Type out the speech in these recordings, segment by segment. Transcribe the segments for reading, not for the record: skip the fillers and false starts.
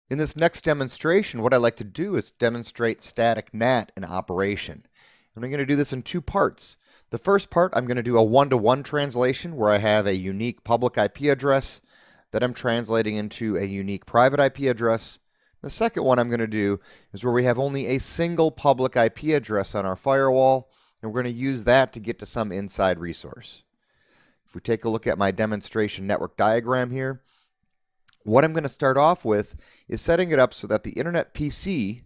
In this next demonstration, what I'd like to do is demonstrate static NAT in operation. And I'm going to do this in two parts. The first part, I'm going to do a one-to-one translation where I have a unique public IP address that I'm translating into a unique private IP address. The second one I'm going to do is where we have only a single public IP address on our firewall, and we're going to use that to get to some inside resource. If we take a look at my demonstration network diagram here, what I'm going to start off with is setting it up so that the Internet PC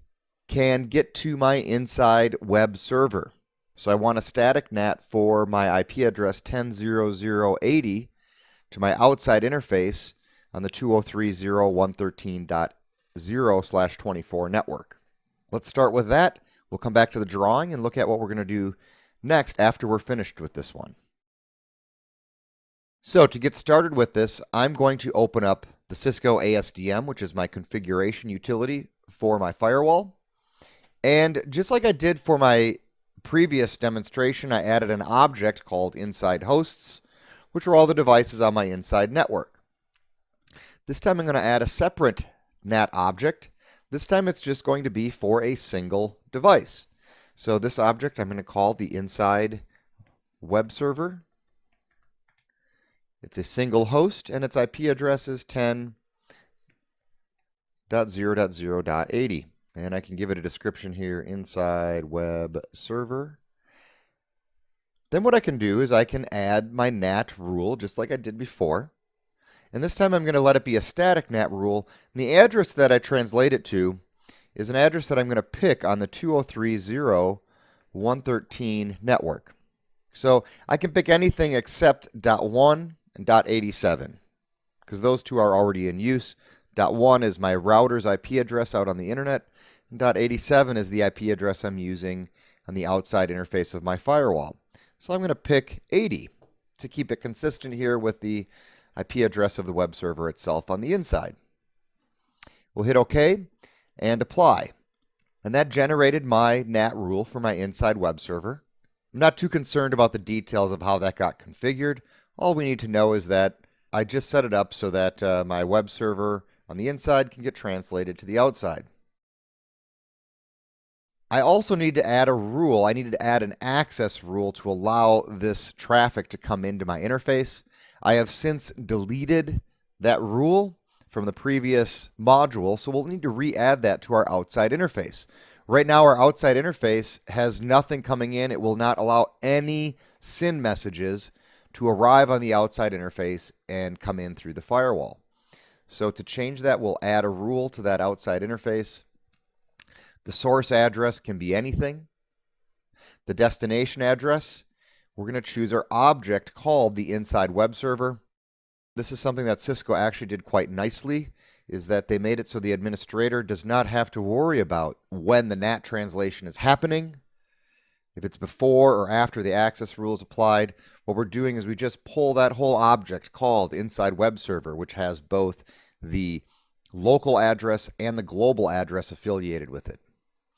can get to my inside web server. So I want a static NAT for my IP address 10.0.0.80 to my outside interface on the 203.0.113.0/24 network. Let's start with that. We'll come back to the drawing and look at what we're going to do next after we're finished with this one. So to get started with this, I'm going to open up the Cisco ASDM, which is my configuration utility for my firewall. And just like I did for my previous demonstration, I added an object called inside hosts, which are all the devices on my inside network. This time I'm going to add a separate NAT object. This time it's just going to be for a single device. So this object I'm going to call the inside web server. It's a single host, and its IP address is 10.0.0.80. And I can give it a description here, inside web server. Then what I can do is I can add my NAT rule, just like I did before. And this time I'm going to let it be a static NAT rule. And the address that I translate it to is an address that I'm going to pick on the 203.0.113 network. So I can pick anything except .1 and .87, because those two are already in use. .1 is my router's IP address out on the internet, and .87 is the IP address I'm using on the outside interface of my firewall. So I'm going to pick 80 to keep it consistent here with the IP address of the web server itself on the inside. We'll hit OK and apply. And that generated my NAT rule for my inside web server. I'm not too concerned about the details of how that got configured. All we need to know is that I just set it up so that my web server on the inside can get translated to the outside. I also need to add a rule. I needed to add an access rule to allow this traffic to come into my interface. I have since deleted that rule from the previous module, so we'll need to re-add that to our outside interface. Right now, our outside interface has nothing coming in. It will not allow any SYN messages to arrive on the outside interface and come in through the firewall. So to change that, we'll add a rule to that outside interface. The source address can be anything. The destination address, we're going to choose our object called the inside web server. This is something that Cisco actually did quite nicely, is that they made it so the administrator does not have to worry about when the NAT translation is happening. If it's before or after the access rule is applied, what we're doing is we just pull that whole object called inside web server, which has both the local address and the global address affiliated with it.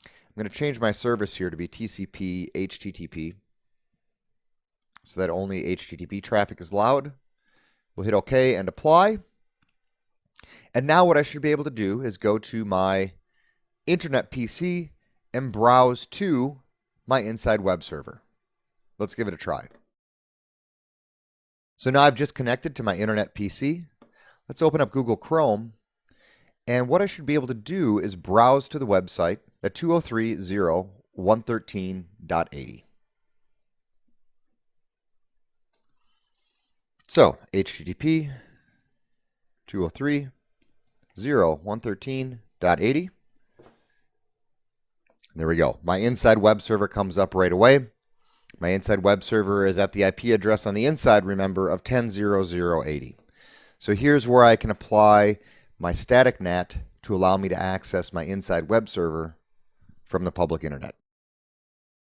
I'm going to change my service here to be TCP HTTP so that only HTTP traffic is allowed. We'll hit OK and apply. And now what I should be able to do is go to my Internet PC and browse to my inside web server. Let's give it a try. So now I've just connected to my Internet PC. Let's open up Google Chrome. And what I should be able to do is browse to the website at 203.0.113.80. So HTTP 203.0.113.80. There we go. My inside web server comes up right away. My inside web server is at the IP address on the inside, remember, of 10.0.0.80. So here's where I can apply my static NAT to allow me to access my inside web server from the public internet.